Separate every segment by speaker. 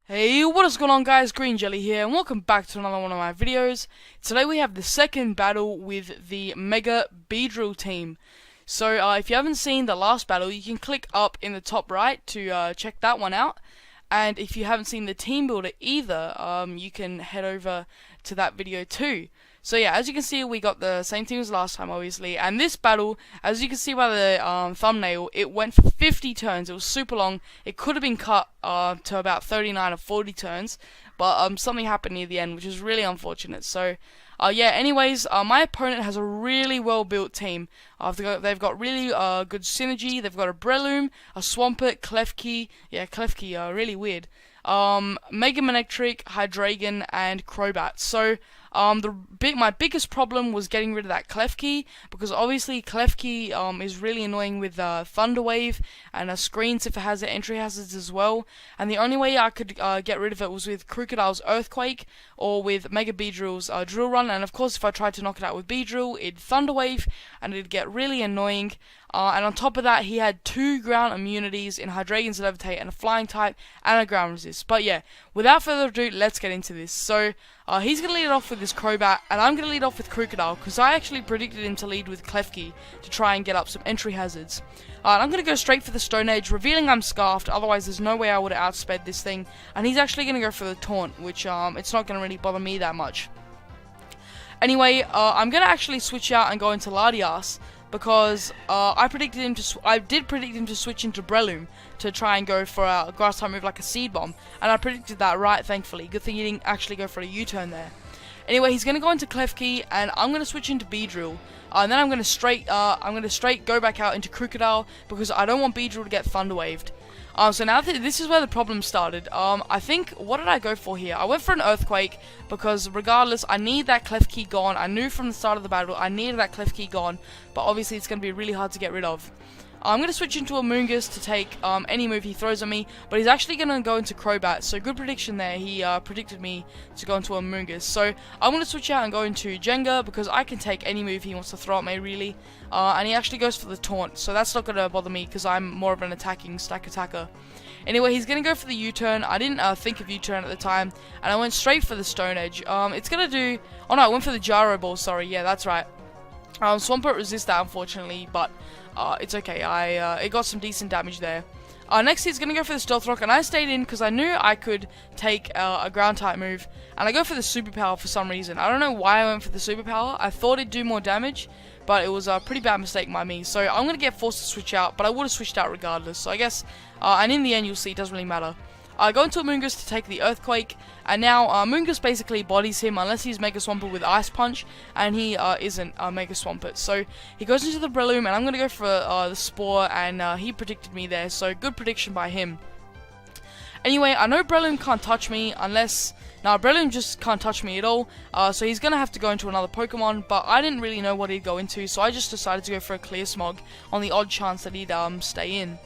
Speaker 1: Hey, what is going on guys, Green Jelly here, and welcome back to another one of my videos. Today we have the second battle with the Mega Beedrill Team. So if you haven't seen the last battle, you can click up in the top right to check that one out. And if you haven't seen the team builder either, you can head over to that video too. So yeah, as you can see, we got the same team as last time, obviously. And this battle, as you can see by the thumbnail, it went for 50 turns. It was super long. It could have been cut to about 39 or 40 turns, but something happened near the end, which is really unfortunate. So yeah, anyways, my opponent has a really well-built team. They've got really good synergy. They've got a Breloom, a Swampert, Klefki, yeah, Klefki, really weird, Mega Manectric, Hydreigon, and Crobat. So my biggest problem was getting rid of that Klefki, because obviously Klefki is really annoying with Thunder Wave and screens if it has entry hazards as well. And the only way I could get rid of it was with Crocodile's Earthquake or with Mega Beedrill's Drill Run. And of course, if I tried to knock it out with Beedrill, it'd Thunder Wave and it'd get really annoying. And on top of that, he had 2 ground immunities in Hydreigon's Levitate and a Flying type and a ground resist. But yeah, without further ado, let's get into this. So he's going to lead it off with his Crobat, and I'm going to lead off with Crocodile, because I actually predicted him to lead with Klefki to try and get up some entry hazards. And I'm going to go straight for the Stone Age, revealing I'm Scarfed, otherwise there's no way I would have outsped this thing. And he's actually going to go for the Taunt, which it's not going to really bother me that much. Anyway, I'm going to actually switch out and go into Latias, because I did predict him to switch into Breloom to try and go for a grass type move like a Seed Bomb, and I predicted that right, thankfully. Good thing he didn't actually go for a U-turn there. Anyway, he's going to go into Klefki, and I'm going to switch into Beedrill, and then I'm going to straight go back out into Crocodile, because I don't want Beedrill to get Thunder Waved. So now this is where the problem started. I think, what did I go for here? I went for an Earthquake, because regardless, I need that Klefki gone. I knew from the start of the battle I needed that Klefki gone, but obviously it's going to be really hard to get rid of. I'm going to switch into a Moongus to take any move he throws at me, but he's actually going to go into Crobat, so good prediction there. He predicted me to go into a Moongus. So I'm going to switch out and go into Jenga, because I can take any move he wants to throw at me, really. And he actually goes for the Taunt, so that's not going to bother me, because I'm more of an attacking stack attacker. Anyway, he's going to go for the U-turn. I didn't think of U-turn at the time, and I went straight for the Stone Edge. It's going to do... Oh no, I went for the Gyro Ball, sorry, yeah, that's right. Swampert resists that, unfortunately, but it's okay. It got some decent damage there. Next, he's going to go for the Stealth Rock, and I stayed in because I knew I could take a ground type move, and I go for the Superpower for some reason. I don't know why I went for the Superpower. I thought it'd do more damage, but it was a pretty bad mistake by me. So I'm going to get forced to switch out, but I would have switched out regardless. So I guess, and in the end, you'll see it doesn't really matter. I go into a Moongus to take the Earthquake, and now Moongus basically bodies him unless he's Mega Swampert with Ice Punch, and he isn't Mega Swampert. So he goes into the Breloom, and I'm going to go for the Spore, and he predicted me there, so good prediction by him. Anyway, I know Breloom can't touch me unless... Now, Breloom just can't touch me at all, so he's going to have to go into another Pokemon, but I didn't really know what he'd go into, so I just decided to go for a Clear Smog on the odd chance that he'd stay in.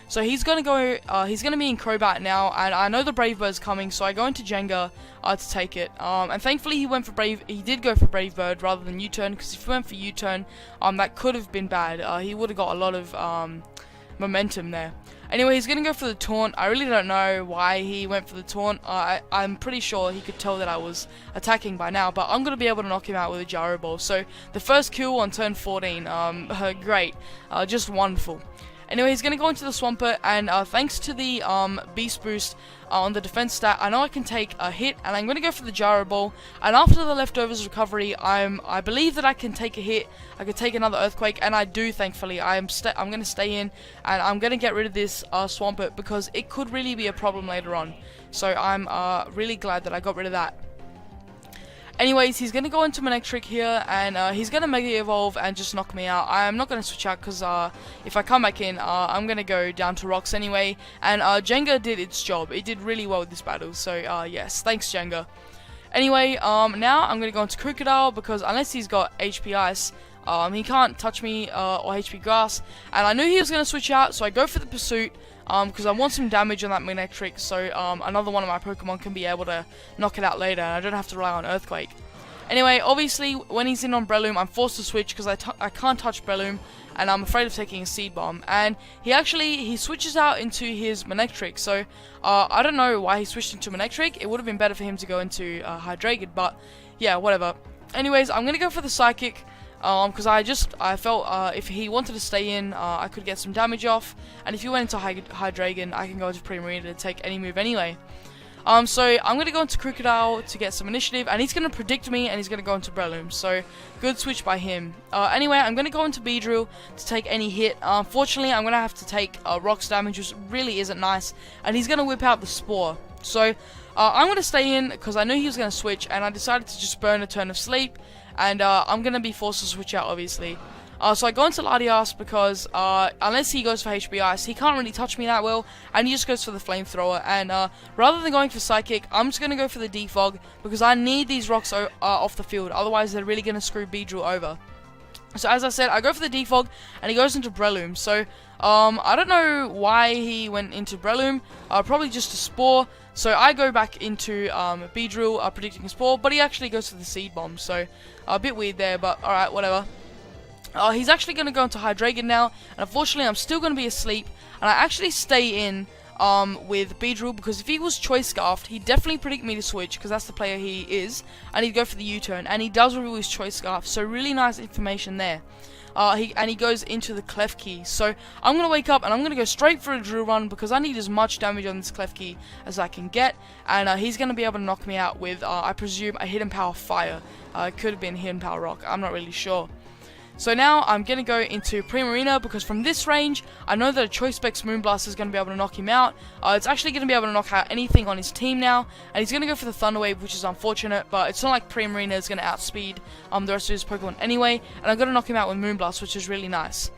Speaker 1: So he's going to go, he's going to be in Crobat now, and I know the Brave Bird's coming, so I go into Jenga to take it. And thankfully he did go for Brave Bird rather than U-turn, because if he went for U-turn, that could have been bad. He would have got a lot of momentum there. Anyway, he's going to go for the Taunt. I really don't know why he went for the Taunt. I'm pretty sure he could tell that I was attacking by now, but I'm going to be able to knock him out with a Gyro Ball. So the first kill on turn 14, great, just wonderful. Anyway, he's going to go into the Swampert, and thanks to the Beast Boost on the defense stat, I know I can take a hit, and I'm going to go for the Gyro Ball. And after the Leftovers recovery, I believe that I can take a hit. I can take another Earthquake, and I do, thankfully. I'm going to stay in, and I'm going to get rid of this Swampert, because it could really be a problem later on. So I'm really glad that I got rid of that. Anyways, he's going to go into Manectric here, and he's going to Mega Evolve and just knock me out. I'm not going to switch out, because if I come back in, I'm going to go down to Rocks anyway. And Jenga did its job. It did really well with this battle, so yes, thanks Jenga. Anyway, now I'm going to go into Crocodile, because unless he's got HP Ice, he can't touch me or HP Grass. And I knew he was going to switch out, so I go for the Pursuit. Because I want some damage on that Manectric, so another one of my Pokemon can be able to knock it out later, and I don't have to rely on Earthquake. Anyway, obviously, when he's in on Breloom, I'm forced to switch because I can't touch Breloom, and I'm afraid of taking a Seed Bomb. And he switches out into his Manectric, so I don't know why he switched into Manectric. It would have been better for him to go into Hydreigon, but yeah, whatever. Anyways, I'm going to go for the Psychic, because I felt if he wanted to stay in, I could get some damage off, and if he went into Hydreigon, I can go into Primarina to take any move anyway. So I'm going to go into Crocodile to get some initiative, and he's going to predict me, and he's going to go into Breloom, so good switch by him. Anyway, I'm going to go into Beedrill to take any hit. Unfortunately, I'm going to have to take Rocks damage, which really isn't nice, and he's going to whip out the Spore. So I'm going to stay in, because I knew he was going to switch, and I decided to just burn a turn of sleep, and I'm going to be forced to switch out, obviously. So I go into Latias because unless he goes for HB Ice, he can't really touch me that well, and he just goes for the Flamethrower. And rather than going for Psychic, I'm just going to go for the Defog because I need these rocks off the field, otherwise they're really going to screw Beedrill over. So as I said, I go for the Defog, and he goes into Breloom. So I don't know why he went into Breloom, probably just a Spore. So I go back into Beedrill, predicting a Spore, but he actually goes for the Seed Bomb. So a bit weird there, but alright, whatever. He's actually going to go into Hydreigon now, and unfortunately I'm still going to be asleep, and I actually stay in with Beedrill, because if he was Choice Scarfed, he'd definitely predict me to switch, because that's the player he is, and he'd go for the U-turn, and he does reveal his Choice Scarf, so really nice information there. He goes into the Klefki, so I'm going to wake up and I'm going to go straight for a Drill Run because I need as much damage on this Klefki as I can get, and he's going to be able to knock me out with, I presume, a Hidden Power Fire. It could have been Hidden Power Rock, I'm not really sure. So now I'm going to go into Primarina because from this range, I know that a Choice Specs Moonblast is going to be able to knock him out. It's actually going to be able to knock out anything on his team now, and he's going to go for the Thunder Wave, which is unfortunate, but it's not like Primarina is going to outspeed the rest of his Pokemon anyway, and I'm going to knock him out with Moonblast, which is really nice.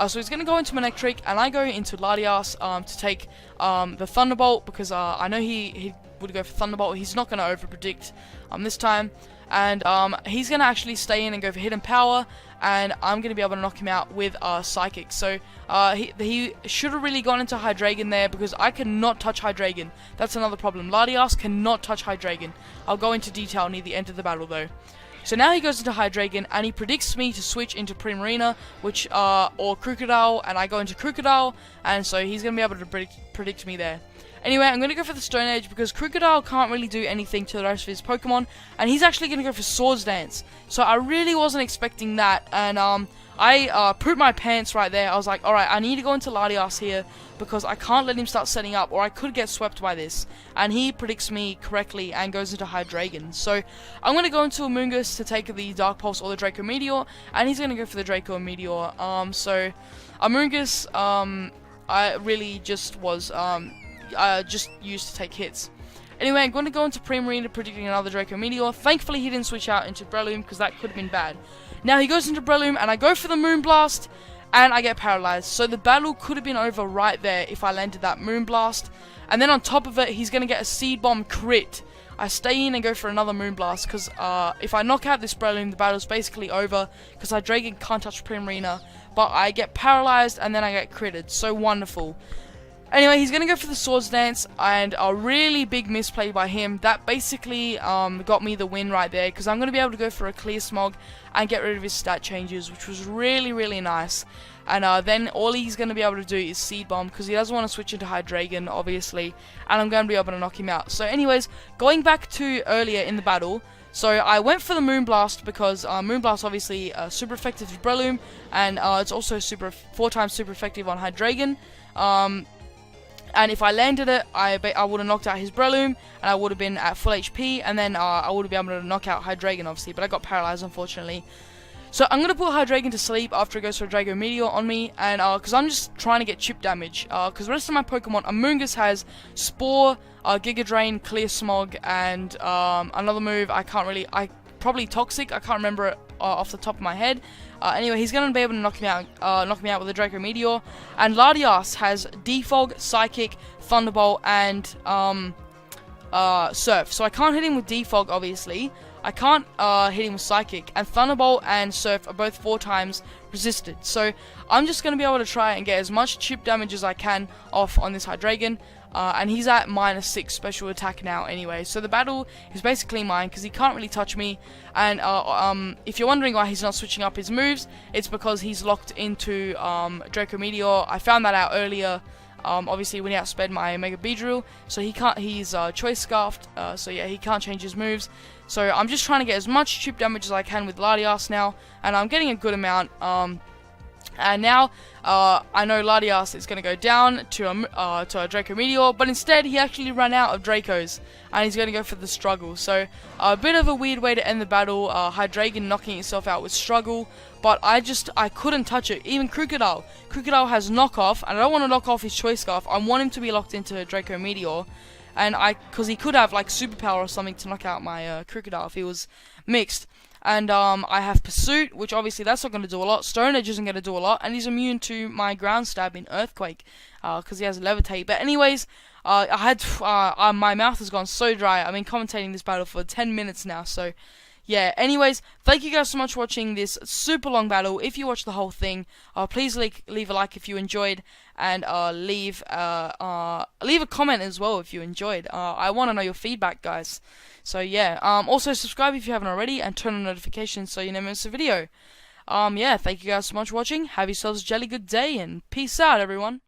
Speaker 1: So he's going to go into Manectric, and I go into Latias to take the Thunderbolt because I know he would go for Thunderbolt. He's not going to over-predict this time. And he's going to actually stay in and go for Hidden Power, and I'm going to be able to knock him out with Psychic. So he should have really gone into Hydreigon there because I cannot touch Hydreigon. That's another problem. Latias cannot touch Hydreigon. I'll go into detail near the end of the battle though. So now he goes into Hydreigon, and he predicts me to switch into Primarina, or Crocodile, and I go into Crocodile, and so he's going to be able to predict me there. Anyway, I'm going to go for the Stone Edge because Crocodile can't really do anything to the rest of his Pokemon, and he's actually going to go for Swords Dance. So I really wasn't expecting that, and I pooped my pants right there. I was like, alright, I need to go into Latias here because I can't let him start setting up, or I could get swept by this. And he predicts me correctly and goes into Hydreigon. So I'm going to go into Amoonguss to take the Dark Pulse or the Draco Meteor, and he's going to go for the Draco Meteor. So Amoonguss, I really just was just used to take hits. Anyway, I'm going to go into Primarina predicting another Draco Meteor. Thankfully, he didn't switch out into Breloom because that could have been bad. Now he goes into Breloom, and I go for the Moonblast, and I get paralyzed. So the battle could have been over right there if I landed that Moonblast. And then on top of it, he's going to get a Seed Bomb crit. I stay in and go for another Moonblast because if I knock out this Breloom, the battle's basically over because Hydreigon can't touch Primarina. But I get paralyzed, and then I get critted. So wonderful. Anyway, he's going to go for the Swords Dance, and a really big misplay by him. That basically got me the win right there, because I'm going to be able to go for a Clear Smog and get rid of his stat changes, which was really, really nice. And then all he's going to be able to do is Seed Bomb, because he doesn't want to switch into Hydreigon, obviously, and I'm going to be able to knock him out. So anyways, going back to earlier in the battle, so I went for the Moonblast because Moonblast obviously super effective with Breloom, and it's also 4 times super effective on Hydreigon. And if I landed it, I would have knocked out his Breloom, and I would have been at full HP, and then I would have been able to knock out Hydreigon, obviously, but I got paralyzed, unfortunately. So I'm going to put Hydreigon to sleep after it goes for a Draco Meteor on me, and because I'm just trying to get chip damage, because the rest of my Pokemon, Amoonguss has Spore, Giga Drain, Clear Smog, and another move, probably Toxic, I can't remember it off the top of my head. Anyway, he's going to be able to knock me out with a Draco Meteor. And Latias has Defog, Psychic, Thunderbolt, and Surf. So I can't hit him with Defog, obviously. I can't hit him with Psychic. And Thunderbolt and Surf are both 4 times resisted. So I'm just going to be able to try and get as much chip damage as I can off on this Hydreigon. and he's at -6 special attack now anyway. So the battle is basically mine because he can't really touch me. And if you're wondering why he's not switching up his moves, it's because he's locked into Draco Meteor. I found that out earlier. Obviously when he outsped my Mega Beedrill, so he can't. He's Choice Scarfed, so yeah, he can't change his moves. So I'm just trying to get as much chip damage as I can with Latias now, and I'm getting a good amount. And now I know Latias is going to go down to a Draco Meteor, but instead he actually ran out of Dracos, and he's going to go for the Struggle. So a bit of a weird way to end the battle. Hydreigon knocking itself out with Struggle, but I couldn't touch it. Even Crocodile has knockoff, and I don't want to knock off his Choice Scarf. I want him to be locked into Draco Meteor, and because he could have like Superpower or something to knock out my Crocodile if he was mixed. And I have Pursuit, which obviously that's not going to do a lot. Stone Edge isn't going to do a lot, and he's immune to my Ground Stab in Earthquake, because he has Levitate. But anyways, my mouth has gone so dry. I've been commentating this battle for 10 minutes now, so yeah. Anyways, thank you guys so much for watching this super long battle. If you watched the whole thing, please leave a like if you enjoyed, and leave a comment as well if you enjoyed. I want to know your feedback, guys. So yeah, also subscribe if you haven't already, and turn on notifications so you never miss a video. Yeah, thank you guys so much for watching. Have yourselves a jolly good day, and peace out, everyone.